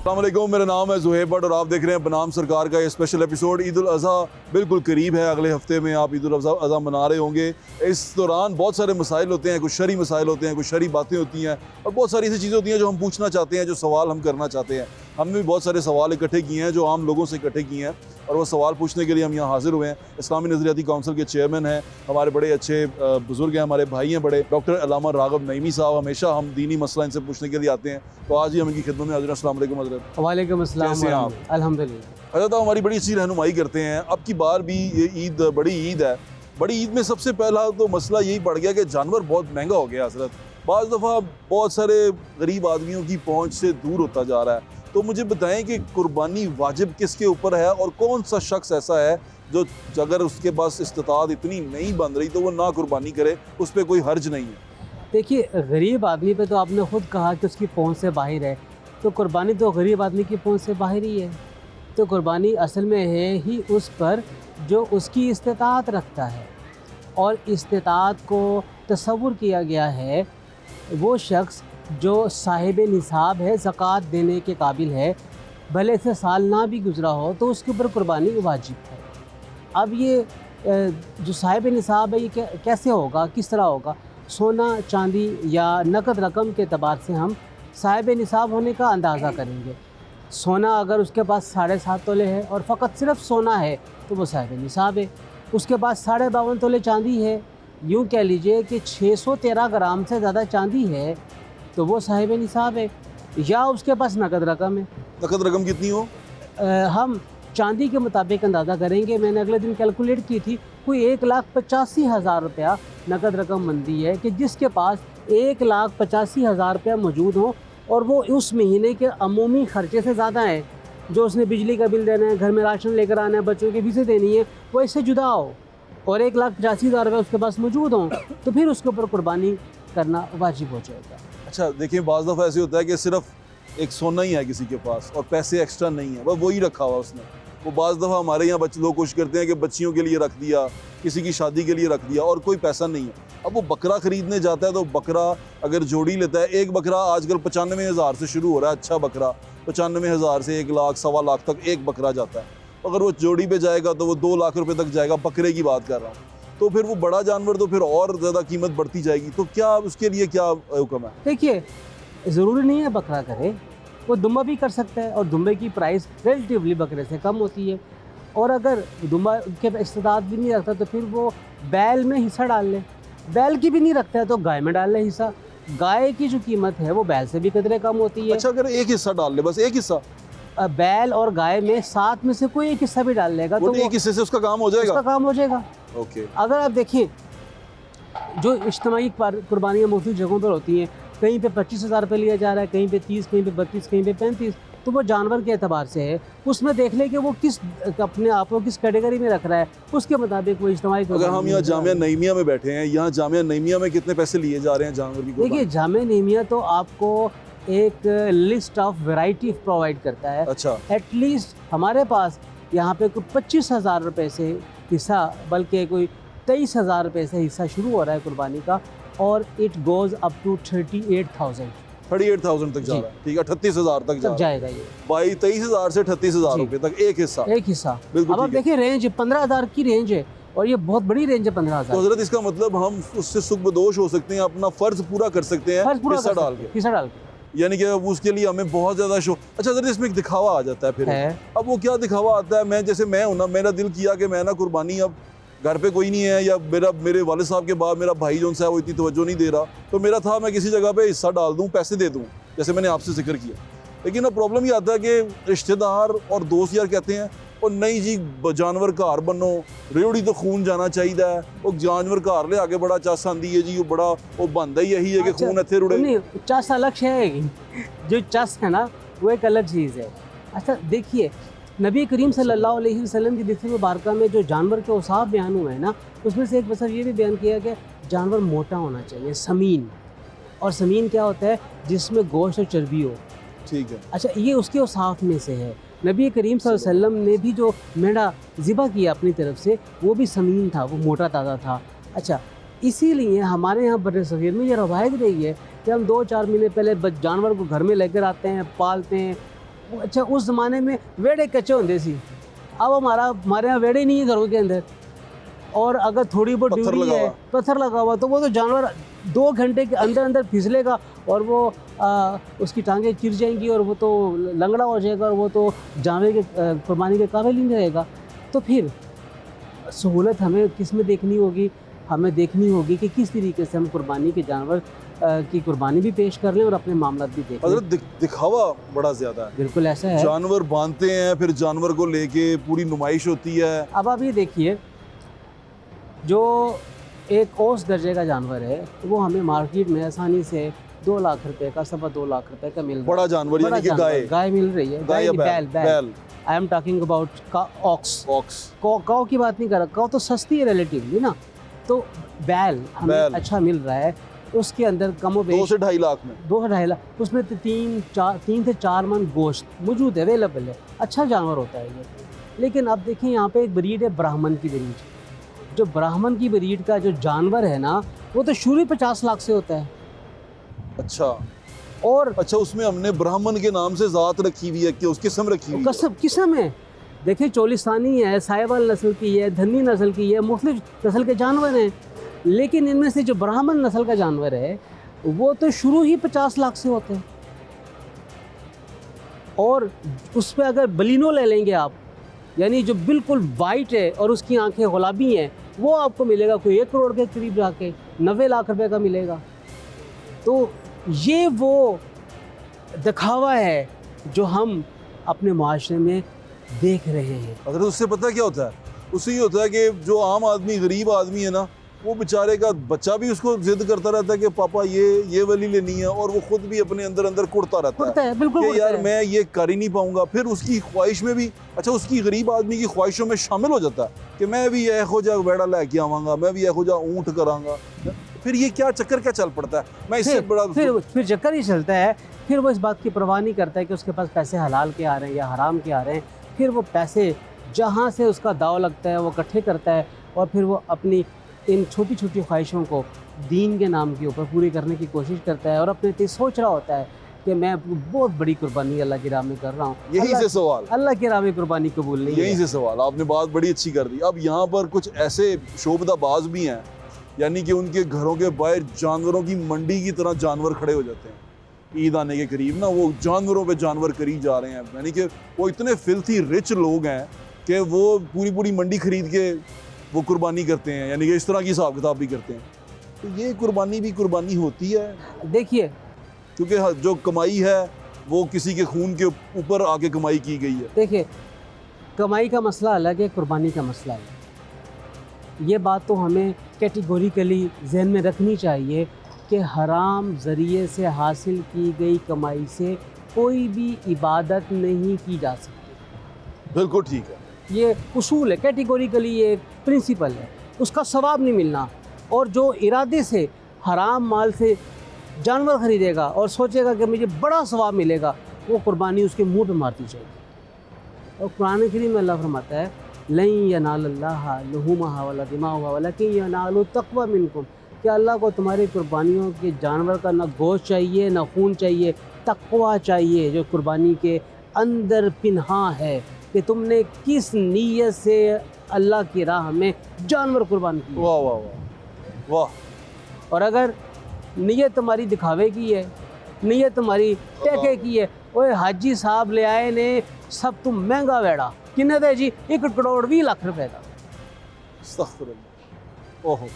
अस्सलाम वालेकुम, मेरा नाम है ज़ुहैब भट्ट और आप देख रहे हैं बनाम सरकार का ये स्पेशल एपिसोड। ईद उल अज़हा बिल्कुल करीब है, अगले हफ्ते में आप ईद उल अज़हा मना रहे होंगे। इस दौरान बहुत सारे मसाइल होते हैं, कुछ शरई मसाइल होते हैं, कुछ शरई बातें होती हैं और बहुत सारी ऐसी चीज़ें होती हैं जो हम पूछना चाहते हैं, जो सवाल हम करना चाहते हैं। हमने भी बहुत सारे सवाल इकट्ठे किए हैं जो आम लोगों से इकट्ठे किए हैं और वो सवाल पूछने के लिए हम यहाँ हाजिर हुए हैं। इस्लामी नज़रियाती काउंसिल के चेयरमैन हैं, हमारे बड़े अच्छे बुज़ुर्ग हैं, हमारे भाई हैं बड़े, डॉक्टर अल्लामा राग़ब नईमी साहब। हमेशा हम दीनी मसला इनसे पूछने के लिए आते हैं, तो आज ही हम इनकी खिदमत में हाजिर हैं। अस्सलाम वालेकुम हज़रत। वालेकुम अस्सलाम। कैसे हैं आप? अल्हम्दुलिल्लाह। हज़रत आप हमारी बड़ी अच्छी रहनुमाई करते हैं। अब की बार भी ये ईद बड़ी ईद है। बड़ी ईद में सबसे पहला तो मसला यही पड़ गया कि जानवर बहुत महंगा हो गया हज़रत। बाज़ दफ़ा बहुत सारे गरीब आदमियों की पहुँच से दूर होता जा रहा है। तो मुझे बताएं कि कुर्बानी वाजिब किसके ऊपर है और कौन सा शख्स ऐसा है जो अगर उसके पास इस्तिताअत इतनी नहीं बन रही तो वो ना कुर्बानी करे, उस पर कोई हर्ज नहीं है। देखिए, गरीब आदमी पे तो आपने ख़ुद कहा कि उसकी पहुंच से बाहर है, तो कुर्बानी तो गरीब आदमी की पहुंच से बाहर ही है। तो कुर्बानी असल में है ही उस पर जो उसकी इस्तिताअत रखता है, और इस्तिताअत को तसव्वुर किया गया है वो शख्स जो साहिब निसाब है, ज़कात देने के काबिल है, भले से साल ना भी गुज़रा हो तो उसके ऊपर कुर्बानी वाजिब है। अब ये जो साहिब निसाब है ये कैसे होगा, किस तरह होगा? सोना चांदी या नकद रकम के अतबार से हम साहिब निसाब होने का अंदाज़ा करेंगे। सोना अगर उसके पास 7.5 तोले है और फ़कत सिर्फ सोना है तो वो साहिब निसाब है। उसके पास 52.5 तोले चांदी है, यूँ कह लीजिए कि 613 ग्राम से ज़्यादा चांदी है तो वो साहिब निसाब है। या उसके पास नकद रकम है। नकद रकम कितनी हो? हम चांदी के मुताबिक अंदाज़ा करेंगे। मैंने अगले दिन कैलकुलेट की थी, कोई 1,85,000 रुपया नकद रकम बनती है कि जिसके पास 1,85,000 रुपया मौजूद हो और वो उस महीने के अमूमी ख़र्चे से ज़्यादा है, जो उसने बिजली का बिल देना है, घर में राशन लेकर आना है, बच्चों की फीसें देनी है, वो इससे जुदा हो और 1,85,000 रुपये उसके पास मौजूद हों तो फिर उसके ऊपर कुर्बानी करना वाजिब हो जाएगा। अच्छा देखिए, बाज़ दफ़ा ऐसे होता है कि सिर्फ एक सोना ही है किसी के पास और पैसे एक्स्ट्रा नहीं है, वह वही रखा हुआ उसने। वो बाज़ दफ़ा हमारे यहाँ बच्चे लोग कोशिश करते हैं कि बच्चियों के लिए रख दिया, किसी की शादी के लिए रख दिया और कोई पैसा नहीं है। अब वो बकरा ख़रीदने जाता है तो बकरा अगर जोड़ी लेता है, एक बकरा आजकल 95,000 से शुरू हो रहा है। अच्छा बकरा 95,000 से 1 लाख, 1.25 लाख तक एक बकरा जाता है। अगर वो जोड़ी पे जाएगा तो वो 2 लाख रुपये तक जाएगा, बकरे की बात कर रहा हूँ। तो फिर वो बड़ा जानवर तो फिर और ज़्यादा कीमत बढ़ती जाएगी। तो क्या उसके लिए क्या हुक्म है? देखिए, ज़रूरी नहीं है बकरा करे, वो दुम्बा भी कर सकता है और दुम्बे की प्राइस रिलेटिवली बकरे से कम होती है। और अगर दुम्बा के इस्तेदाद भी नहीं रखता तो फिर वो बैल में हिस्सा डाल ले, बैल की भी नहीं रखता है तो गाय में डाल ले हिस्सा। गाय की जो कीमत है वो बैल से भी कदरे कम होती है। अच्छा, अगर एक हिस्सा डाल ले, बस एक हिस्सा, बैल और गाय में साथ में से कोई एक हिस्सा भी डाल लेगा तो एक हिस्से से उसका काम हो जाएगा। उसका काम हो जाएगा। ओके। अगर आप देखिए, जो इज्तिमाई कुर्बानियाँ मुख्तलिफ जगहों पर होती हैं, कहीं पे 25,000 रुपये लिया जा रहा है, कहीं पे 30, कहीं पे 32, कहीं पे 35, तो वो जानवर के एतबार से है। उसमें देख ले कि वो किस अपने आप को किस कैटेगरी में रख रहा है, उसके मुताबिक वो इज्तिमाई। अगर हम यहाँ जामिया नईमिया में बैठे हैं, यहाँ जामिया नईमिया में कितने पैसे लिए जा रहे हैं जानवर की? देखिए, जामिया नईमिया तो आपको एक लिस्ट ऑफ वैरायटी प्रोवाइड करता है। अच्छा। एटलीस्ट हमारे पास यहाँ पे कोई 25,000 रुपये से हिस्सा, बल्कि कोई 23,000 रुपये से हिस्सा शुरू हो रहा है कुर्बानी का, और इट गोज़ अप टू 38,000 तक जा रहा है। ठीक है, 38,000 तक जाएगा ये। भाई 23,000 से 38,000 रुपये तक एक हिस्सा। अब आप देखिए, रेंज 15,000 की रेंज है और ये बहुत बड़ी रेंज है 15,000। तो हज़रत इसका मतलब हम उससे सुखबदोश हो सकते हैं, अपना फ़र्ज़ पूरा कर सकते हैं हिस्सा डाल के, यानी कि उसके लिए हमें बहुत ज़्यादा शो। अच्छा हज़रत, इसमें एक दिखावा आ जाता है फिर है। अब वो क्या दिखावा आता है? मैं हूँ ना, मेरा दिल किया कि मैं ना कुर्बानी, अब घर पे कोई नहीं है या मेरे वालिद साहब के बाद मेरा भाई जो है वो इतनी तवज्जो नहीं दे रहा, तो मेरा था मैं किसी जगह पे हिस्सा डाल दूँ, पैसे दे दूँ, जैसे मैंने आपसे जिक्र किया। लेकिन अब प्रॉब्लम ये आता है कि रिश्तेदार और दोस्त यार कहते हैं और नहीं जी, जानवर घर बनो, रेवड़ी तो खून जाना चाहिए, वो जानवर घर ले आके बड़ा चस आंदी है जी, वो बड़ा वो बनता ही यही है कि खून इतने रुड़े। नहीं, चस अलग है, जो चस है ना वो एक अलग चीज़ है। अच्छा देखिए, नबी करीम सल्लल्लाहु अलैहि वसल्लम की हदीस मुबारका में जो जानवर के औसाफ बयान हुए हैं ना, उसमें से एक मसला ये भी बयान किया कि जानवर मोटा होना चाहिए, समीन। और समीन क्या होता है? जिसमें गोश्त और चर्बी हो। ठीक है। अच्छा, ये उसके औसाफ में से है। नबी करीम सल्लल्लाहु अलैहि वसल्लम ने भी जो मेढ़ा ज़िबा किया अपनी तरफ से, वो भी समीन था, वो मोटा ताज़ा था। अच्छा, इसीलिए हमारे यहाँ बर्रे सग़ीर में ये रवायत रही है कि हम 2-4 महीने पहले जानवर को घर में लेकर आते हैं, पालते हैं, अच्छा उस ज़माने में वेड़े कच्चे होंगे सी, अब हमारे यहाँ वेड़े नहीं है घरों के अंदर, और अगर थोड़ी बहुत ड्यूटी है, पत्थर लगा हुआ, तो वो तो जानवर 2 घंटे के अंदर अंदर फिसलेगा और वो उसकी टांगें चिर जाएंगी और वो तो लंगड़ा हो जाएगा और वो तो जानवर के कुर्बानी के काबिल नहीं रहेगा। तो फिर सहूलत हमें किस में देखनी होगी? हमें देखनी होगी कि किस तरीके से हम कुर्बानी के जानवर की कुर्बानी भी पेश कर लें और अपने मामला भी देख लें। दिखावा बड़ा ज़्यादा है, बिल्कुल ऐसा है। जानवर बांधते हैं, फिर जानवर को लेके पूरी नुमाइश होती है। अब आप ये देखिए, जो एक औस दर्जे का जानवर है वो हमें मार्केट में आसानी से 2 लाख रुपए का, 2.25 लाख रुपए का मिल रहा है। बड़ा जानवर यानी कि गाय मिल रही है, गाय या बैल। I am talking about ox. Cow की बात नहीं कर रहा, काऊ तो सस्ती है रिलेटिवली ना, तो बैल हमें अच्छा मिल रहा है। उसके अंदर कमो बेश 2 से 2.5 लाख में, 2 से 2.5 लाख, उसमें 3 से 4 मन गोश्त मौजूद है, अवेलेबल है, अच्छा जानवर होता है ये। लेकिन अब देखिए यहाँ पे एक ब्रीड है ब्राह्मण की ब्रीड, जो ब्राह्मण की ब्रीड का जो जानवर है ना, वो तो शुरू ही 50 लाख से होता है। अच्छा, और अच्छा उसमें हमने ब्राह्मण के नाम से ज़ात रखी हुई है कि उसकी किस्म रखी हुई है। किस्म है, देखिए चोलिस्तानी है, साहिवाल नस्ल की है, धन्नी नस्ल की है, मुख्तलिफ नस्ल के जानवर हैं। लेकिन इनमें से जो ब्राह्मण नस्ल का जानवर है वो तो शुरू ही 50 लाख से होते हैं। और उस पर अगर बलिनो ले लेंगे आप, यानी जो बिल्कुल वाइट है और उसकी आंखें गुलाबी हैं, वो आपको मिलेगा कोई 1 करोड़ के करीब जाके 90 लाख रुपए का मिलेगा। तो ये वो दिखावा है जो हम अपने माशरे में देख रहे हैं। अगर उससे पता क्या होता है, उससे ये होता है कि जो आम आदमी, गरीब आदमी है ना, वो बेचारे का बच्चा भी उसको जिद करता रहता है कि पापा ये वाली लेनी है, और वो खुद भी अपने अंदर अंदर कुड़ता रहता है बिल्कुल कि यार मैं ये कर ही नहीं पाऊंगा। फिर उसकी ख्वाहिश में भी, अच्छा उसकी गरीब आदमी की ख्वाहिशों में शामिल हो जाता है कि मैं भी यह हो जा बेड़ा लेके आवांगा, मैं भी यह हो जा ऊँट करांगा। फिर ये क्या चक्कर क्या चल पड़ता है? मैं इससे बड़ा फिर चक्कर ही चलता है। फिर वो इस बात की परवाह नहीं करता है कि उसके पास पैसे हलाल के आ रहे हैं या हराम के आ रहे हैं। फिर वो पैसे जहाँ से उसका दाव लगता है वो इकट्ठे करता है, और फिर वो अपनी इन छोटी छोटी ख्वाहिशों को दीन के नाम के ऊपर पूरी करने की कोशिश करता है, और अपने ते सोच रहा होता है कि मैं बहुत बड़ी कुर्बानी अल्लाह की राह में कर रहा हूँ। यही से सवाल, अल्लाह की राह में कुर्बानी कबूल नहीं है। यही से सवाल, आपने बात बड़ी अच्छी कर दी। अब यहाँ पर कुछ ऐसे शोबदाबाज भी हैं, यानी कि उनके घरों के बाहर जानवरों की मंडी की तरह जानवर खड़े हो जाते हैं। ईद आने के करीब ना वो जानवरों पे जानवर करी जा रहे हैं, यानी कि वो इतने फिल्थी रिच लोग हैं कि वो पूरी मंडी खरीद के वो कुर्बानी करते हैं, यानी कि इस तरह की हिसाब किताब भी करते हैं। तो ये कुर्बानी भी कुर्बानी होती है, देखिए, क्योंकि जो कमाई है वो किसी के खून के ऊपर आके कमाई की गई है। देखिए, कमाई का मसला अलग है, कुर्बानी का मसला है। ये बात तो हमें कैटेगोरिकली जहन में रखनी चाहिए कि हराम ज़रिए से हासिल की गई कमाई से कोई भी इबादत नहीं की जा सकती। बिल्कुल ठीक है, ये उसूल है, कैटेगोरिकली ये प्रिंसिपल है, उसका सवाब नहीं मिलना। और जो इरादे से हराम माल से जानवर ख़रीदेगा और सोचेगा कि मुझे बड़ा सवाब मिलेगा, वो कुर्बानी उसके मुंह पे मारती जाएगी। और कुरान करीम में अल्लाह फरमाता है, लन यनालल्लाह लुहुमुहा वला दिमाउहा वलकिन यनालु तक़वा मिनकुम, कि अल्लाह को तुम्हारी कुर्बानियों के जानवर का ना गोश्त चाहिए ना खून चाहिए, तक़वा चाहिए जो कुर्बानी के अंदर पिन्हा है कि तुमने किस नीयत से अल्लाह की राह में जानवर कुर्बान किया। वाह वाह वाह वाह। और अगर नीयत तुम्हारी दिखावे की है, नीयत तुम्हारी टहके की है, ओए हाजी साहब ले आए ने सब तुम महंगा वेड़ा किन्ने दे जी 1 करोड़ 20 लाख रुपए का। अस्तग़फिरुल्लाह। ओहो,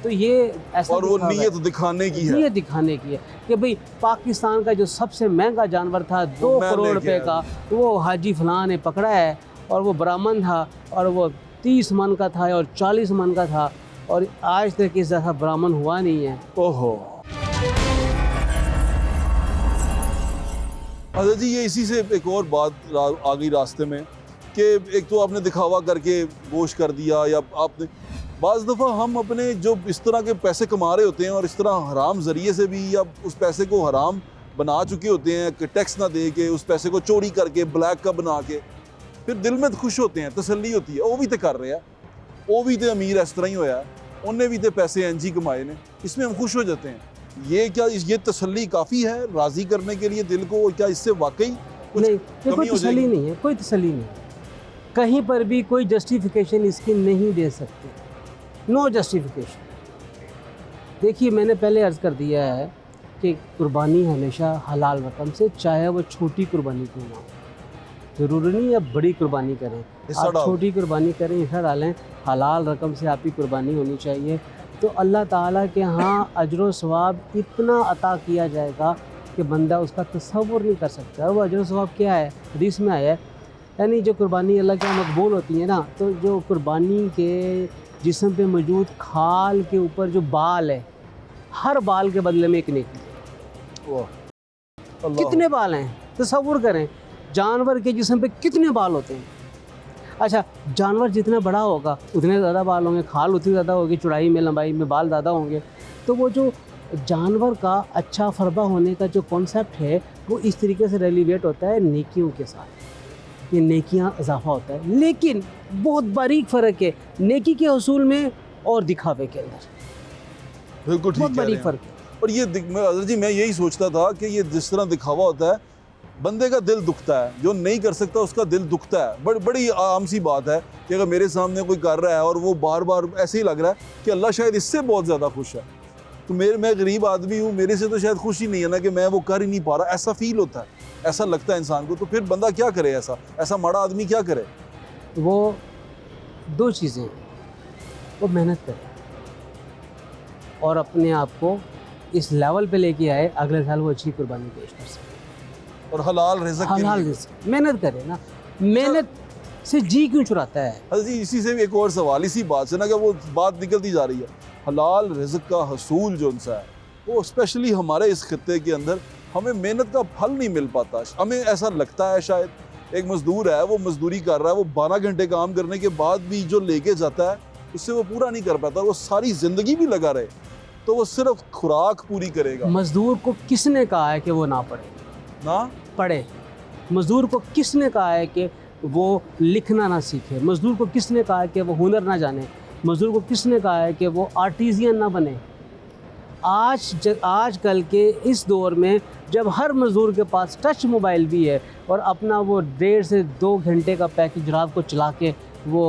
तो ये ऐसा, और वो नीयत दिखाने की है, नीयत दिखाने की है कि भाई पाकिस्तान का जो सबसे महंगा जानवर था 2 करोड़ रुपए का, वो हाजी फलां ने पकड़ा है, और वो ब्राह्मण था, और वो 30 मन का था और 40 मन का था, और आज तक इस जैसा ब्राह्मण हुआ नहीं है। ओहो। अच्छा जी, ये इसी से एक और बात आ गई रास्ते में कि एक तो आपने दिखावा करके गोश्त कर दिया, या आपने बाज़ दफ़ा हम अपने जो इस तरह के पैसे कमा रहे होते हैं और इस तरह हराम ज़रिए से भी, या उस पैसे को हराम बना चुके होते हैं कि टैक्स ना दे के, उस पैसे को चोरी करके ब्लैक का बना के, फिर दिल में खुश होते हैं, तसल्ली होती है, वो भी तो कर रहे हैं, वो भी तो अमीर इस तरह ही होया है, उनने भी तो पैसे एनजी कमाए ने, इसमें हम खुश हो जाते हैं। ये क्या, ये तसल्ली काफ़ी है राज़ी करने के लिए दिल को? क्या इससे वाकई नहीं, ये कोई तसल्ली नहीं है, कोई तसल्ली नहीं है। कहीं पर भी कोई जस्टिफिकेशन इसकी नहीं दे सकते, नो जस्टिफिकेशन। देखिए, मैंने पहले अर्ज़ कर दिया है कि कुर्बानी हमेशा हलाल रकम से, चाहे वो छोटी कुर्बानी क्यों ना हो। ज़रूरी नहीं है बड़ी कुर्बानी करें, आप छोटी कुर्बानी करें, हिस्सा डालें, हलाल रकम से आपकी कुर्बानी होनी चाहिए। तो अल्लाह ताला के यहाँ अजर व सवाब इतना अता किया जाएगा कि बंदा उसका तसव्वुर नहीं कर सकता। वो अजर व सवाब क्या है, हदीस में आया है, यानी जो कुर्बानी अल्लाह के यहाँ मकबूल होती है ना, तो जो कुर्बानी के जिस्म पे मौजूद खाल के ऊपर जो बाल है, हर बाल के बदले में एक नेकी है। कितने बाल हैं तसव्वुर करें, जानवर के जिस्म पे कितने बाल होते हैं। अच्छा, जानवर जितना बड़ा होगा उतने ज़्यादा बाल होंगे, खाल उतनी ज़्यादा होगी, चौड़ाई में लंबाई में बाल ज़्यादा होंगे। तो वो जो जानवर का अच्छा फरबा होने का जो कॉन्सेप्ट है वो इस तरीके से रेलिवेट होता है नेकियों के साथ, ये नेकियां इजाफा होता है। लेकिन बहुत बारीक फ़र्क है नेकी के हसूल में और दिखावे के अंदर, बिल्कुल ठीक, बहुत बारीक फ़र्क है। और ये अज़हर जी मैं यही सोचता था कि ये जिस तरह दिखावा होता है, बंदे का दिल दुखता है, जो नहीं कर सकता उसका दिल दुखता है। बड़ी आम सी बात है कि अगर मेरे सामने कोई कर रहा है और वो बार बार ऐसे ही लग रहा है कि अल्लाह शायद इससे बहुत ज़्यादा खुश है, तो मैं गरीब आदमी हूँ, मेरे से तो शायद खुशी नहीं है ना कि मैं वो कर ही नहीं पा रहा, ऐसा फील होता है, ऐसा लगता है इंसान को। तो फिर बंदा क्या करे, ऐसा माड़ा आदमी क्या करे? वो दो चीज़ें, वो मेहनत करे और अपने आप को इस लेवल पे लेके आए, अगले साल वो अच्छी कुर्बानी पेश कर सके। और हलाल रिज़्क़ मेहनत करे ना, मेहनत से जी क्यों चुराता है? जी इसी से एक और सवाल, इसी बात से ना कि वो बात निकलती जा रही है, हलाल रिज़्क़ का हसूल जो उनसा है वो स्पेशली हमारे इस खित्ते के अंदर हमें मेहनत का फल नहीं मिल पाता। हमें ऐसा लगता है शायद एक मज़दूर है, वो मज़दूरी कर रहा है, वो 12 घंटे काम करने के बाद भी जो लेके जाता है उससे वो पूरा नहीं कर पाता, वो सारी ज़िंदगी भी लगा रहे तो वो सिर्फ खुराक पूरी करेगा। मज़दूर को किसने कहा है कि वो ना पढ़े? मज़दूर को किसने कहा है कि वो लिखना ना सीखे? मज़दूर को किसने कहा है कि वो हुनर ना जाने? मज़दूर को किसने कहा है कि वो आर्टिज़ियन ना बने? आज कल के इस दौर में जब हर मज़दूर के पास टच मोबाइल भी है और अपना वो 1.5 से 2 घंटे का पैकेज रात को चला के वो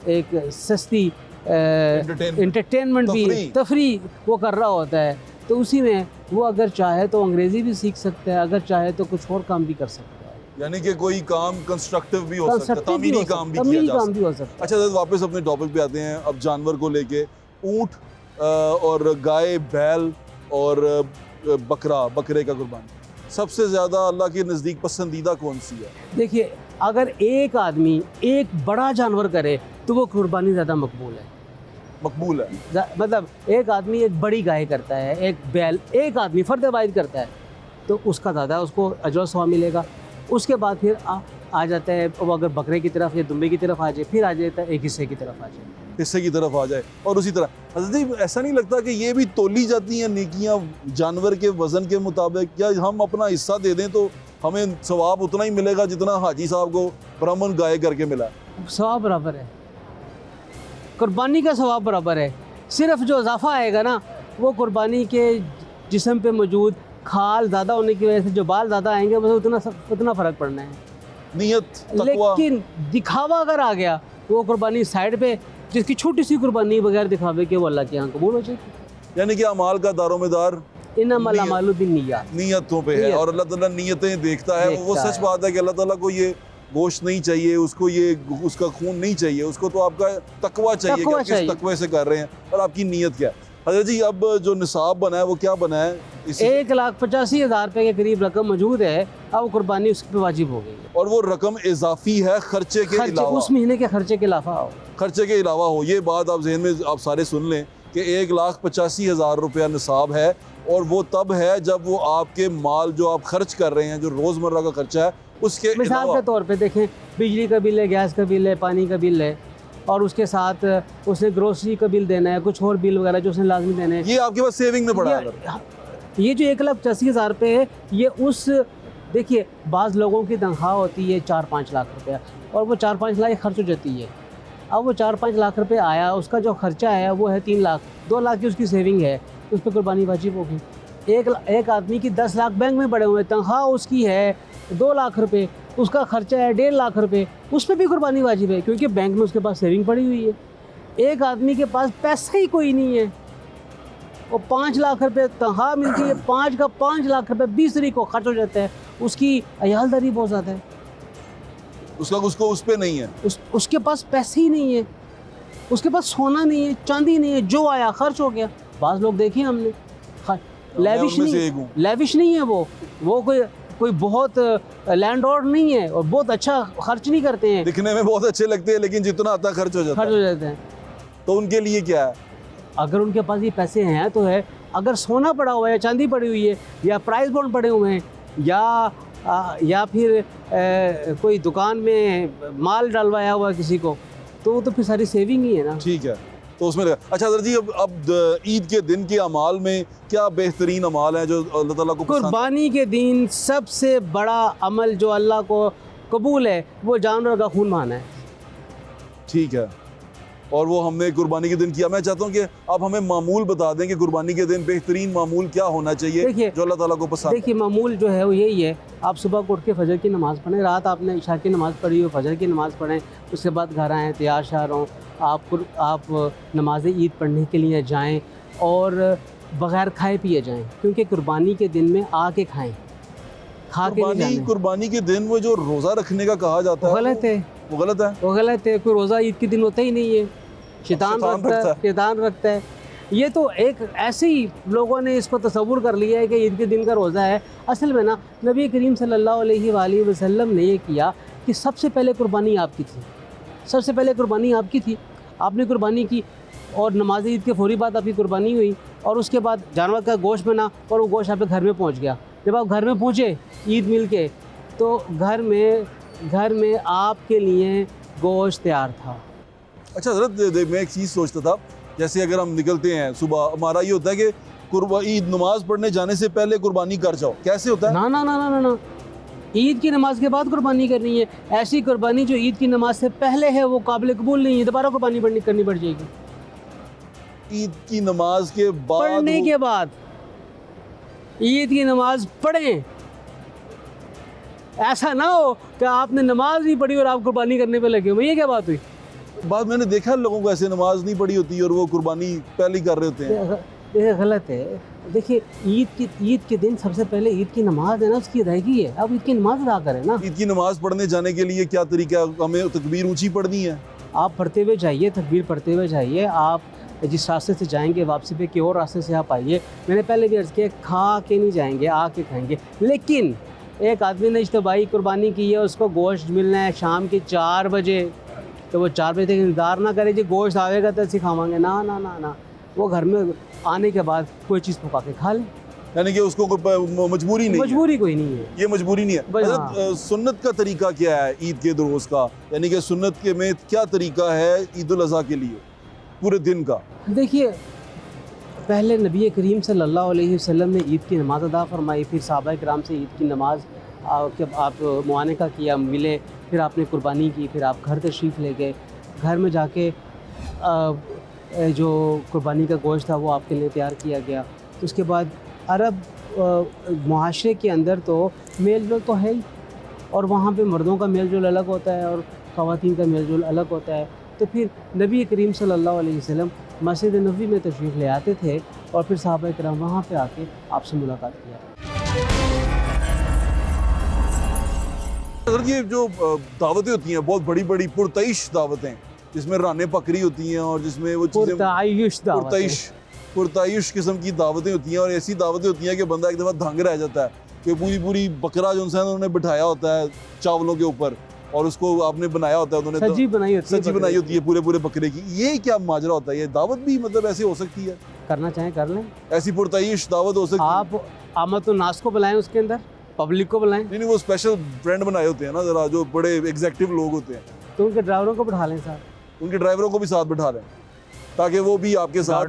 एक सस्ती एंटरटेनमेंट भी, तफरी वो कर रहा होता है, तो उसी में वो अगर चाहे तो अंग्रेज़ी भी सीख सकता है, अगर चाहे तो कुछ और काम भी कर सकता है। यानी कि कोई काम कंस्ट्रक्टिव भी हो सकता है, तामीरी काम भी किया जा सकता है। अच्छा, वापस अपने टॉपिक पे आते हैं। अब जानवर को लेके ऊँट और गाय, बैल और बकरे का कुर्बानी सबसे ज़्यादा अल्लाह के नज़दीक पसंदीदा कौन सी है? देखिए, अगर एक आदमी एक बड़ा जानवर करे तो वो कुर्बानी ज़्यादा मकबूल है। मतलब एक आदमी एक बड़ी गाय करता है, एक बैल, एक आदमी फ़र्द वाहिद करता है तो उसका ज़्यादा उसको अजर सवाब मिलेगा। उसके बाद फिर आ जाता है, वो अगर बकरे की तरफ या दुम्बे की तरफ आ जाए, फिर आ जाता है एक हिस्से की तरफ आ जाए। और उसी तरह हज़रत जी, ऐसा नहीं लगता कि ये भी तोली जाती हैं नेकियां जानवर के वज़न के मुताबिक? क्या हम अपना हिस्सा दे दें तो हमें सवाब उतना ही मिलेगा जितना हाजी साहब को ब्राह्मण गाय करके मिला? सवाब बराबर है, कुर्बानी का सवाब बराबर है। सिर्फ जो इजाफा आएगा ना वो कुर्बानी के जिस्म पे मौजूद खाल ज़्यादा होने की वजह से जो बाल ज़्यादा आएंगे बस उतना फ़र्क पड़ना है, नियत, तकवा। लेकिन दिखावा अगर आ गया वो कुर्बानी साइड पे, जिसकी छोटी सी कुर्बानी बगैर दिखावे के वो अल्लाह के यहाँ कबूल हो जाएगी। यानी कि अमाल का दारोमदार इन्नमल अमालु बिन्नियात, नियतों पे है और अल्लाह ताला नियतें देखता है। वो सच बात है कि अल्लाह ताला को ये गोश्त नहीं चाहिए, उसको ये उसका खून नहीं चाहिए, उसको तो आपका तकवा चाहिए कि आप किस तकवे से कर रहे हैं और आपकी नीयत क्या है। हज़रत जी, अब जो निसाब बना है वो क्या बना है? 1,85,000 रुपये के करीब रकम मौजूद है, अब कुर्बानी उस पर वाजिब हो गई है। और वो रकम इजाफी है खर्चे के अलावा, उस महीने के खर्चे के अलावा हो। ये बात आप जहन में आप सारे सुन लें कि 1,85,000 रुपया निसाब है और वो तब है जब वो आपके माल जो आप खर्च कर रहे हैं, जो रोज़मर्रा का खर्चा है, उसके मिसाल के तौर पे देखें, बिजली का बिल है, गैस का बिल है, पानी का बिल है और उसके साथ उसने ग्रोसरी का बिल देना है, कुछ और बिल वगैरह जो उसने लाजमी देने हैं, ये आपके पास सेविंग में पड़ा है। ये जो 1,85,000 रुपये है, ये उस, देखिए बाज़ लोगों की तनख्वाह होती है 4-5 लाख रुपया और वो 4-5 लाख खर्च हो जाती है। अब वो 4-5 लाख रुपये आया, उसका जो खर्चा है वो है 3 लाख, 2 लाख की उसकी सेविंग है, उस पर कुर्बानी वाजिब होगी। एक आदमी की 10 लाख बैंक में पड़े हुए, तनख्वाह उसकी है 2 लाख रुपए, उसका खर्चा है 1.5 लाख रुपए, उस पर भी कुर्बानी वाजिब है, क्योंकि बैंक में उसके पास सेविंग पड़ी हुई है। एक आदमी के पास पैसा ही कोई नहीं है, वो 5 लाख रुपए तनख्वाह मिलती है, 5 लाख रुपए 20 तारीख को खर्च हो जाता है, उसकी अयालदारी बहुत ज़्यादा है, उसको उस पे नहीं है, उसके पास पैसे ही नहीं है, उसके पास सोना नहीं है, चांदी नहीं है, जो आया खर्च हो गया। बाज़ लोग देखे हमने, लेविश नहीं है वो कोई बहुत लैंडलॉर्ड नहीं है और बहुत अच्छा खर्च नहीं करते हैं, दिखने में बहुत अच्छे लगते हैं लेकिन जितना आता खर्च हो जाते हैं। तो उनके लिए क्या है? अगर उनके पास ये पैसे हैं तो है, अगर सोना पड़ा हुआ है, चांदी पड़ी हुई है, या प्राइस बॉन्ड पड़े हुए हैं, या फिर कोई दुकान में माल डलवाया हुआ किसी को, तो फिर सारी सेविंग ही है ना। ठीक है, तो उसमें अच्छा सर जी, अब ईद के दिन के अमाल में क्या बेहतरीन अमाल है जो अल्लाह ताला को पसंद? कुर्बानी के दिन सबसे बड़ा अमल जो अल्लाह को कबूल है वो जानवर का खून बहाना है। ठीक है, और वो हमने कुर्बानी के दिन किया। मैं चाहता हूँ कि आप हमें मामूल बता दें कि कुर्बानी के दिन बेहतरीन मामूल क्या होना चाहिए जो अल्लाह ताला को पसंद। देखिए, मामूल जो है वो यही है, आप सुबह को उठ के फजर की नमाज़ पढ़ें, रात आपने इशा की नमाज़ पढ़ी हो, फजर की नमाज़ पढ़ें, उसके बाद घर आएँ, तैयार शार हों, आप नमाज ईद पढ़ने के लिए जाएँ और बग़ैर खाए पिए जाएँ, क्योंकि कुर्बानी के दिन में आके खाएँ, खा के नहीं जाना। कुर्बानी के दिन वो जो रोज़ा रखने का कहा जाता है गलत है, वो गलत है, वो गलत है। कोई रोज़ा ईद के दिन होता ही नहीं है, शैतान रखता है। ये तो एक ऐसे ही लोगों ने इसको तसव्वुर कर लिया है कि ईद के दिन का रोज़ा है। असल में ना नबी करीम सल्लल्लाहु अलैहि वसल्लम ने ये किया कि सबसे पहले कुर्बानी आपकी थी, सबसे पहले कुर्बानी आपकी थी, आपने कुर्बानी की और नमाज ईद के फौरी बाद आपकी कुर्बानी हुई, और उसके बाद जानवर का गोश्त बना और वो गोश्त आपके घर में पहुंच गया। जब आप घर में पहुंचे ईद मिल के, तो घर में आपके लिए गोश्त तैयार था। अच्छा हज़रत, मैं एक चीज़ सोचता था, जैसे अगर हम निकलते हैं सुबह, हमारा ये होता है कि ईद नमाज़ पढ़ने जाने से पहले कुर्बानी कर जाओ, कैसे होता है? ना ना ना ना ना, ना। ईद की नमाज के बाद कुर्बानी करनी है। ऐसी कुर्बानी जो ईद की नमाज से पहले है वो काबिल कबूल नहीं है, दोबारा कुर्बानी करनी पड़ जाएगी। ईद की नमाज के बाद, पढ़ने के बाद, ईद की नमाज पढ़ें, ऐसा ना हो कि आपने नमाज नहीं पढ़ी और आप कुर्बानी करने पे लगे हो। ये क्या बात हुई? बात मैंने देखा लोगों को ऐसे नमाज नहीं पढ़ी होती और वो कुर्बानी पहले ही कर रहे होते हैं। ये गलत है। देखिए, ईद के दिन सबसे पहले ईद की नमाज है ना, उसकी अदायगी है। आप ईद की नमाज अदा करें ना। ईद की नमाज पढ़ने जाने के लिए क्या तरीका है? हमें तकबीर ऊंची पढ़नी है? आप पढ़ते हुए जाइए, तकबीर पढ़ते हुए जाइए। आप जिस रास्ते से जाएंगे वापसी पे कि और रास्ते से आप आइए। मैंने पहले भी अर्ज़ किया, खा के नहीं जाएंगे, आके खाएंगे। लेकिन एक आदमी ने इज्तिमाई कुर्बानी की है, उसको गोश्त मिलना है शाम के 4 बजे, तो वो 4 बजे तक इंतज़ार ना करे जी गोश्त आएगा तो ऐसे खावांगे। ना ना ना ना, वो घर में आने के बाद कोई चीज़ पका के खा ले। यानी कि उसको मजबूरी नहीं, मजबूरी कोई नहीं है, ये मजबूरी नहीं है। हाँ। सुन्नत का तरीका क्या है ईद के रोज़ का? यानी कि सुन्नत के में क्या तरीका है ईद उल अज़हा के लिए पूरे दिन का? देखिए, पहले नबी करीम सल्लल्लाहु अलैहि वसल्लम ने ईद की नमाज़ अदा फरमाई, फिर सहाबा कराम से ईद की नमाज़ आप मुआनका किया, मिले, फिर आपने कुर्बानी की, फिर आप घर तशरीफ़ ले गए। घर में जाके जो कुर्बानी का गोश्त था वो आपके लिए तैयार किया गया। तो उसके बाद अरब मुआशरे के अंदर तो मेल जोल तो है ही, और वहाँ पे मर्दों का मेल जोल अलग होता है और ख़वातीन का मेल जोल अलग होता है। तो फिर नबी करीम सल्लल्लाहु अलैहि वसल्लम मस्जिद नबवी में तशरीफ़ ले आते थे और फिर सहाबा किराम वहाँ पे आके आपसे मुलाकात किया। ये जो दावतें होती हैं बहुत बड़ी बड़ी पुरतइश दावतें, जिसमें राने पकड़ी होती हैं और जिसमें वो पुरतइश किस्म की दावतें होती हैं, और ऐसी दावतें होती हैं कि बंदा एक दफ़ा दंग रह जाता है कि पूरी बकरा जो उन्होंने बिठाया होता है चावलों के ऊपर और उसको आपने बनाया होता है, उन्होंने सब्जी बनाई होती है पूरे बकरे की। ये क्या माजरा होता है? ये दावत भी मतलब ऐसे हो सकती है? करना चाहें कर लें, ऐसी पुरतइश दावत हो सकती है। आप आमद नास को बुलाएं, उसके अंदर पब्लिक को बुलाएं। नहीं, वो स्पेशल फ्रेंड बनाए होते हैं ना जरा, जो बड़े एग्जेक्टिव लोग होते हैं, तो उनके ड्राइवरों को बिठा लें साथ, उनके ड्राइवरों को भी साथ बिठा लें ताकि वो भी आपके साथ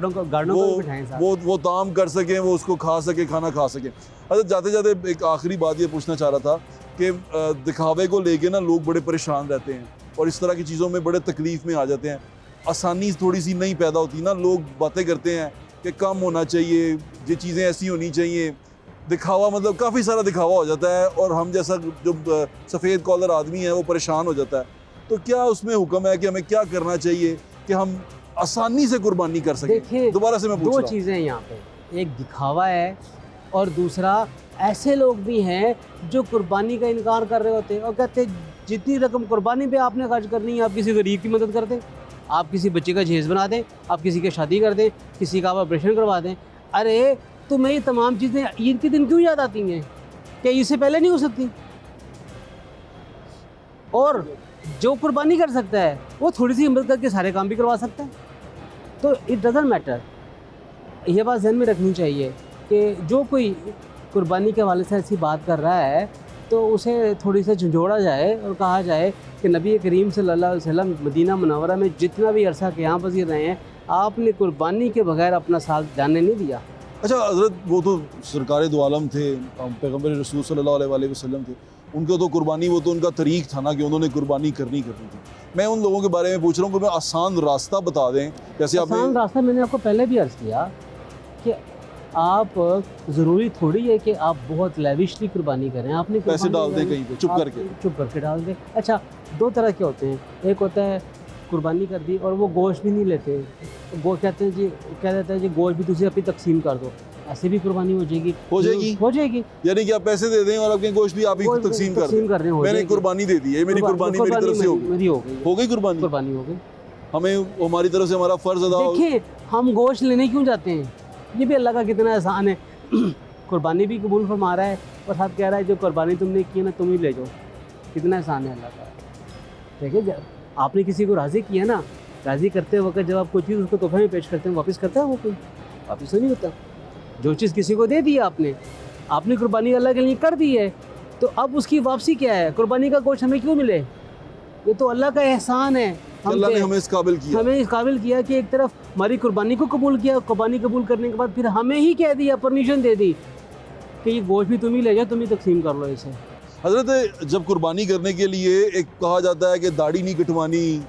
वो ताम कर सकें, वो उसको खा सके, खाना खा सकें। अच्छा, जाते जाते एक आखिरी बात ये पूछना चाह रहा था कि दिखावे को लेके ना लोग बड़े परेशान रहते हैं और इस तरह की चीज़ों में बड़े तकलीफ़ में आ जाते हैं। आसानी थोड़ी सी नहीं पैदा होती ना, लोग बातें करते हैं कि कम होना चाहिए, ये चीज़ें ऐसी होनी चाहिए, दिखावा, मतलब काफ़ी सारा दिखावा हो जाता है और हम जैसा जो सफ़ेद कॉलर आदमी है वो परेशान हो जाता है। तो क्या उसमें हुक्म है कि हमें क्या करना चाहिए कि हम आसानी से कुर्बानी कर सकें? देखिए, दोबारा से मैं पूछ रहा हूँ। दो चीज़ें हैं यहाँ पे, एक दिखावा है और दूसरा ऐसे लोग भी हैं जो कुर्बानी का इनकार कर रहे होते हैं और कहते हैं जितनी रकम कुर्बानी पे आपने खर्च करनी है आप किसी गरीब की मदद कर दें, आप किसी बच्चे का जहेज़ बना दें, आप किसी की शादी कर दें, किसी का ऑपरेशन करवा दें। अरे तुम्हें ये तमाम चीज़ें ईद के दिन क्यों याद आती हैं? क्या इससे पहले नहीं हो सकती? और जो कुर्बानी कर सकता है वो थोड़ी सी हिम्मत करके सारे काम भी करवा सकता है। तो इट डज़न्ट मैटर, ये बात ज़हन में रखनी चाहिए कि जो कोई कुर्बानी के हवाले से ऐसी बात कर रहा है तो उसे थोड़ी सी झंझोड़ा जाए और कहा जाए कि नबी करीम सल्लल्लाहु अलैहि वसल्लम मदीना मुनव्वरा में जितना भी अरसा क़याम पज़ीर रहे हैं, आपने कुर्बानी के बगैर अपना साथ जाने नहीं दिया। अच्छा हज़रत, वो तो सरकार दो आलम थे, पैगम्बर रसूल सल्लल्लाहु अलैहि वसल्लम थे, उनको तो कुर्बानी, वो तो उनका तरीक़ था ना कि उन्होंने कुर्बानी करनी थी। मैं उन लोगों के बारे में पूछ रहा हूँ कि मैं आसान रास्ता बता दें। जैसे आसान रास्ता मैंने आपको पहले भी अर्ज़ किया कि आप ज़रूरी थोड़ी है कि आप बहुत लेविशली कुर्बानी करें, आपने पैसे डाल दें कहीं पे चुप करके डाल दें। अच्छा, दो तरह के होते हैं, एक होता है कुर्बानी कर दी और वो गोश्त भी नहीं लेते, कहते हैं जी, कह देता है जी गोश्त भी तुझे अपनी तकसीम कर दो, ऐसे भी कुर्बानी हो जाएगी। यानी कि आप पैसे दे दें और आपके गोश्त भी आप ही तकसीम कर रहे हैं। मैंने कुर्बानी दे दी है, मेरी कुर्बानी मेरी तरफ से हो गई कुर्बानी हो गई। हमें हमारी तरफ से हमारा फ़र्ज़ अदा हो। देखिए, हम गोश्त लेने क्यों जाते हैं? ये भी अल्लाह का कितना एहसान है। कुर्बानी भी कबूल फरमा रहा है और साथ कह रहा है जो कुर्बानी तुमने की ना तुम ही ले जाओ। कितना एहसान है अल्लाह का। देखिए, आपने किसी को राज़ी किया ना, राज़ी करते वक्त जब आप कोई चीज़ उसको तोहफे में पेश करते हैं, वापस करता है वो कोई? वापस तो नहीं होता। जो चीज़ किसी को दे दी आपने कुर्बानी अल्लाह के लिए कर दी है, तो अब उसकी वापसी क्या है? कुर्बानी का गोश्त हमें क्यों मिले? ये तो अल्लाह का एहसान है। अल्लाह ने हमें इस काबिल किया कि एक तरफ हमारी कुर्बानी को कबूल किया, कुर्बानी कबूल करने के बाद फिर हमें ही कह दिया, परमिशन दे दी कि ये गोश्त भी तुम ही ले जाओ, तुम ही तकसीम कर लो इसे। हज़रत, जब कुर्बानी करने के लिए एक कहा जाता है कि दाढ़ी नहीं कटवानी,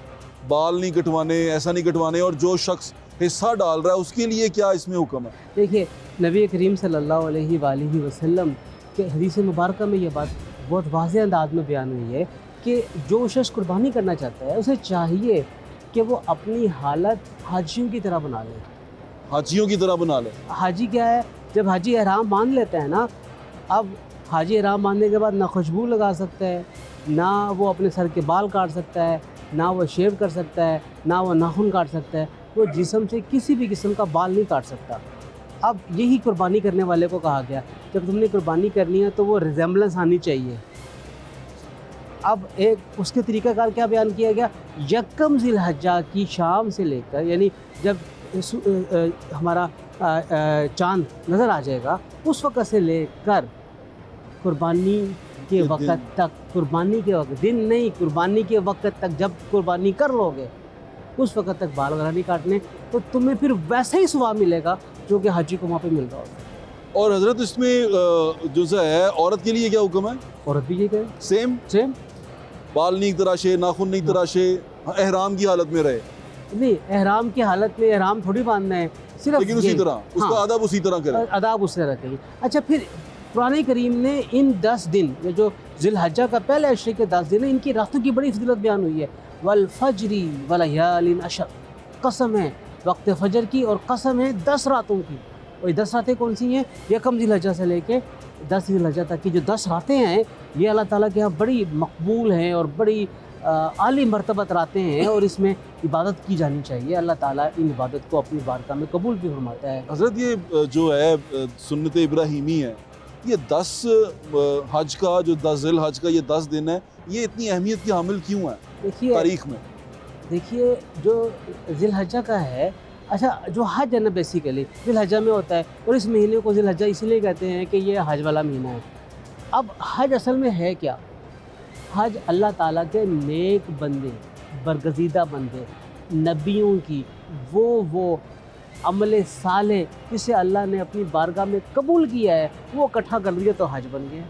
बाल नहीं कटवाने, ऐसा नहीं कटवाने, और जो शख्स हिस्सा डाल रहा है उसके लिए क्या इसमें हुक्म है? देखिए, नबी करीम सल्लल्लाहु अलैहि वसल्लम के हदीस मुबारक में ये बात बहुत वाज़ेह अंदाज में बयान हुई है कि जो शख्स कुर्बानी करना चाहता है उसे चाहिए कि वो अपनी हालत हाजियों की तरह बना ले। हाजियों की तरह बना ले? हाजी क्या है? जब हाजी एहराम बांध लेता है ना, अब हाजी एहराम बांधने के बाद ना खुशबू लगा सकता है, ना वो अपने सर के बाल काट सकता है, ना वो शेव कर सकता है, ना वो नाखून काट सकता है, वो जिस्म से किसी भी किस्म का बाल नहीं काट सकता। अब यही कुर्बानी करने वाले को कहा गया, जब तुमने कुर्बानी करनी है तो वो रिजेम्बलेंस आनी चाहिए। अब एक उसके तरीक़ाकार क्या बयान किया गया? यकम ज़िलहज्जा की शाम से लेकर, यानी जब हमारा चाँद नज़र आ जाएगा उस वक़्त से लेकर कुर्बानी के वक़्त तक, कुर्बानी के वक़्त, दिन नहीं, कुर्बानी के वक़्त तक, जब कुर्बानी कर लोगे उस वक़्त तक बाल वगैरह नहीं काटने, तो तुम्हें फिर वैसा ही सवाब मिलेगा जो कि हाजी को वहाँ पे मिल रहा होगा। और हज़रत, इसमें जो है औरत के लिए क्या हुक्म है? औरत भी ये कहे सेम बाल नहीं तराशे, नाखून नहीं तराशे, एहराम की हालत में रहे? नहीं, एहराम की हालत में एहराम थोड़ी बांधना है, सिर्फ लेकिन उसी तरह उसका आदाब उसी तरह करें, आदाब उससे रखेंगे। अच्छा, फिर कुरान करीम ने इन 10 दिन, ये जो ज़िलहज्जा का पहले अशरे के 10 दिन है, इनकी रातों की बड़ी फजीलत बयान हुई है। वल फजरी वलयालिन अशर, कसम है वक्त फजर की और कसम है 10 रातों की। और 10 रातें कौन सी हैं? यकम ज़िलहज्जा से लेके 10 ज़िलहज्जा तक की जो 10 रातें हैं, ये अल्लाह ताला के यहाँ बड़ी मकबूल हैं और बड़ी आली मर्तबत रातें हैं और इसमें इबादत की जानी चाहिए। अल्लाह ताला इन इबादत को अपनी बारगाह में कबूल भी फरमाता है। हज़रत, ये जो है सुन्नत इब्राहीमी है, ये 10 हज का, जो 10 ज़िलहज का ये 10 दिन है, ये इतनी अहमियत की हामिल क्यों है देखिए तारीख़ में? देखिए, जो ज़िलहज्जा का है, अच्छा, जो हज है ना बेसिकली ज़िलहज्जा में होता है और इस महीने को ज़िलहज्जा इसलिए कहते हैं कि ये हज वाला महीना है। अब हज असल में है क्या? हज अल्लाह ताला के नेक बंदे, बरगज़ीदा बंदे, नबियों की वो अमल साले जिसे अल्लाह ने अपनी बारगाह में कबूल किया है, वो इकट्ठा कर दिया तो हज बन गया।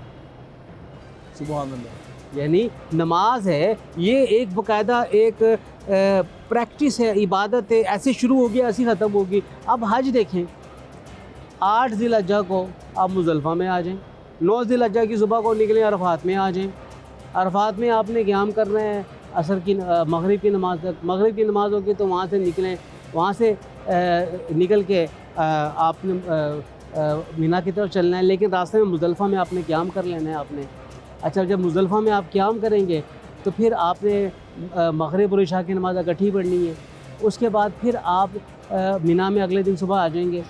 सुभान अल्लाह। यानी नमाज है, ये एक बाकायदा एक प्रैक्टिस है, इबादत है, ऐसे शुरू होगी ऐसी ख़त्म होगी। अब हज देखें, 8 ज़िल-हज्जा को आप मुज़दलिफ़ा में आ जाएं, 9 ज़िल-हज्जा की सुबह को निकलें अरफात में आ जाएं। अरफात में आपने क़याम करना है असर की मगरिब की नमाज़ तक। मगरिब की नमाज़ होगी तो वहाँ से निकलें, वहाँ से निकल के आपने मीना की तरफ चलना है, लेकिन रास्ते में मुज़दलिफ़ा में आपने क़याम कर लेना है आपने। अच्छा, जब मुज़दलिफ़ा में आप क़याम करेंगे तो फिर आपने मगरिब और इशा की नमाज़ इकट्ठी पढ़नी है। उसके बाद फिर आप मीना में अगले दिन सुबह आ जाएंगे।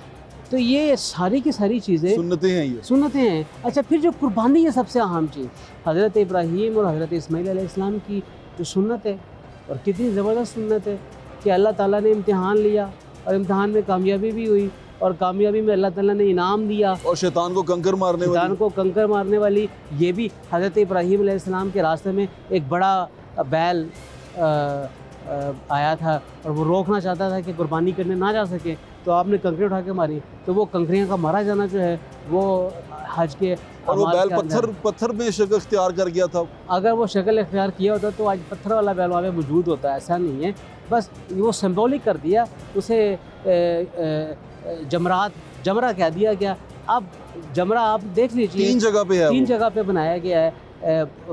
तो ये सारी की सारी चीज़ें सुन्नतें हैं, ये सुन्नतें हैं। अच्छा, फिर जो कुर्बानी है सबसे अहम चीज़, हज़रत इब्राहीम और हज़रत इस्माईल अलैहिस्सलाम की जो सुन्नत है, और कितनी ज़बरदस्त सुन्नत है कि अल्लाह ताला ने इम्तिहान लिया और इम्तिहान में कामयाबी भी हुई, और कामयाबी में अल्लाह ताला ने इनाम दिया, और शैतान को कंकर मारने वाली ये भी हज़रत इब्राहीम अलैहिस्सलाम के रास्ते में एक बड़ा बैल आया था और वो रोकना चाहता था कि कुर्बानी करने ना जा सके, तो आपने कंकरें उठा के मारी, तो वो कंकरियाँ का मारा जाना जो है वो हज के और वो बैल पत्थर में शक्ल इख्तियार कर गया था। अगर वो शक्ल इख्तियार किया होता तो आज पत्थर वाला बैल वहाँ पे मौजूद होता है, ऐसा नहीं है। बस वो सिंबॉलिक कर दिया, उसे जमरा कह दिया गया। अब जमरा आप देख लीजिए 3 जगह पे है, 3 जगह पे बनाया गया है,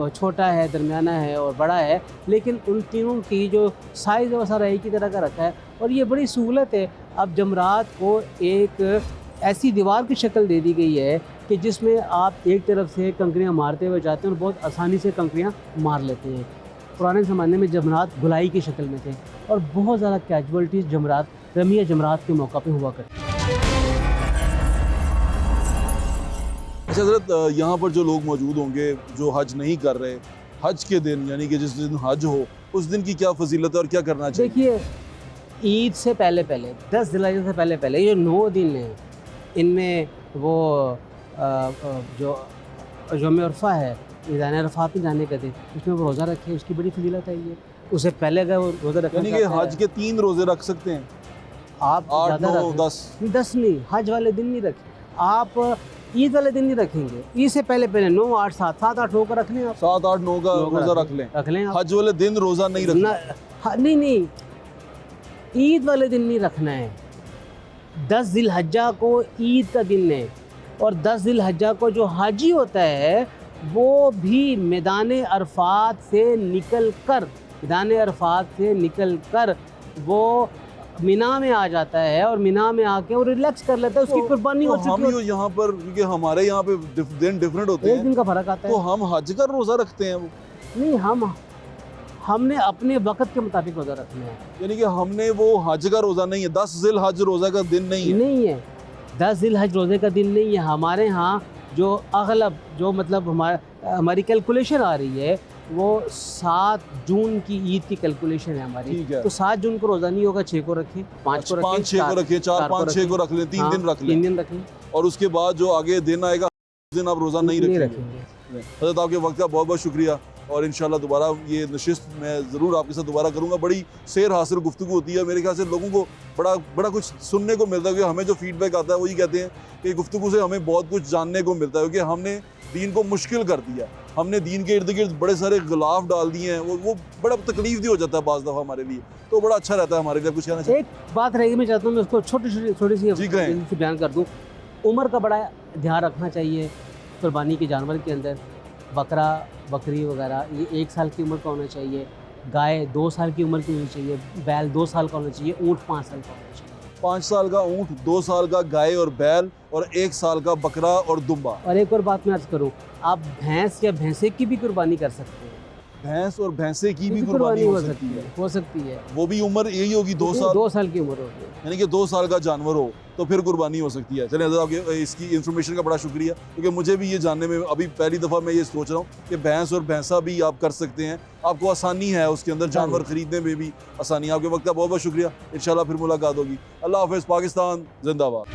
छोटा है, दरमियाना है और बड़ा है, लेकिन उन तीनों की जो साइज़ है वो सारा एक ही तरह का रखा है, और ये बड़ी सहूलत है। अब जमरात को एक ऐसी दीवार की शक्ल दे दी गई है कि जिसमें आप एक तरफ से कंकरियाँ मारते हुए जाते हैं और बहुत आसानी से कंकरियाँ मार लेते हैं। पुराने ज़माने में जमरात गुलाई की शक्ल में थे और बहुत ज़्यादा कैजुअल्टीज़ जमरात, रमिया जमरात के मौका पे हुआ करती। अच्छा हज़रत, यहाँ पर जो लोग मौजूद होंगे जो हज नहीं कर रहे, हज के दिन यानी कि जिस दिन हज हो उस दिन की क्या फजीलत है और क्या करना चाहिए? देखिए, ईद से पहले 10 ज़िल-हज्जा से पहले ये 9 दिन हैं, इनमें वो जो यौम अरफा है, मैदान अरफात में जाने का दिन, उसमें वो रोज़ा रखे, उसकी बड़ी फजीलत है। ये उससे पहले अगर वो रोज़ा रखना यानी कि हज के 3 रोज़े रख सकते हैं आप, 8, 9, 10 नहीं, हज वाले दिन नहीं रखें आप, ईद वाले दिन नहीं रखेंगे, ईद से पहले 9, 8, 7, 8, 9 का रख लें आप, 7, 8, 9 का रोज़ा रख लें आप। हज वाले दिन रोज़ा नहीं रखना, नहीं, ईद वाले दिन नहीं रखना है। 10 ज़िल-हज्जा को ईद का दिन है, और 10 ज़िल-हज्जा को जो हाजी होता है वो भी मैदान अरफात से निकल कर वो मीना में आ जाता है, और मीना में आके वो रिलैक्स कर लेता है, उसकी कुर्बानी हो चुकी है। हम यहाँ पर, क्योंकि हमारे यहाँ पे दिन डिफरेंट होते हैं, एक दिन का फ़र्क आता है, तो हम हज का रोज़ा रखते हैं। वो नहीं, हमने अपने वक़्त के मुताबिक रोज़ा रखना है, यानी कि हमने वो हज का रोज़ा नहीं है, 10 ज़िल-हज रोज़ा का दिन नहीं है 10 ज़िल-हज रोज़े का दिन नहीं है। हमारे यहाँ जो अगलब जो मतलब हमारी कैलकुलेशन आ रही है वो 7 जून की ईद की कैलकुलेशन है हमारी, तो 7 जून को रोज़ा नहीं होगा, 6 को रखें, 5 को रखें, 6 को रखें, 4, 5, 6 को रख लें, 3 दिन रख लें, 3 दिन रखें, और उसके बाद जो आगे दिन आएगा उस दिन आप रोज़ा नहीं रखेंगे। हज़रत आपके वक्त का बहुत बहुत शुक्रिया, और इंशाल्लाह दोबारा ये नशिस्त मैं ज़रूर आपके साथ दोबारा करूँगा। बड़ी सेर हासिल गुफ्तगू होती है, मेरे ख्याल से लोगों को बड़ा कुछ सुनने को मिलता है, क्योंकि हमें जो फीडबैक आता है वही कहते हैं कि गुफ्तगू से हमें बहुत कुछ जानने को मिलता है, क्योंकि हमने दीन को मुश्किल कर दिया, हमने दीन के इर्द गिर्द बड़े सारे गिलाफ डाल दिए हैं, वो बड़ा तकलीफ भी हो जाता है बाज़ दफ़ा हमारे लिए, तो बड़ा अच्छा रहता है हमारे लिए। कुछ कहना चाहिए? एक बात रहेगी, मैं चाहता हूँ मैं उसको छोटी सी बयान कर दूँ। उम्र का बड़ा ध्यान रखना चाहिए कुर्बानी के जानवर के अंदर। बकरा, बकरी वगैरह ये 1 साल की उम्र का होना चाहिए, गाय 2 साल की उम्र की होनी चाहिए, बैल 2 साल का होना चाहिए, ऊँट 5 साल का होना चाहिए। 5 साल का ऊँट, 2 साल का गाय और बैल, और 1 साल का बकरा और दुम्बा। और एक और बात मैं अर्ज़ करूँ, आप भैंस या भैंसे की भी कुर्बानी कर सकते हैं। भैंस और भैंसे की भी कुर्बानी हो सकती है। वो भी उम्र यही होगी 2 साल की उम्र होगी, यानी कि 2 साल का जानवर हो तो फिर कुर्बानी हो सकती है। चलिए हज़रत आपके इसकी इन्फॉर्मेशन का बड़ा शुक्रिया, क्योंकि मुझे भी ये जानने में अभी पहली दफ़ा मैं ये सोच रहा हूँ कि भैंस और भैंसा भी आप कर सकते हैं, आपको आसानी है उसके अंदर, जानवर ख़रीदने में भी आसानी। आपके वक्त का बहुत बहुत शुक्रिया, इंशाल्लाह फिर मुलाकात होगी। अल्लाह हाफ़िज़, पाकिस्तान जिंदाबाद।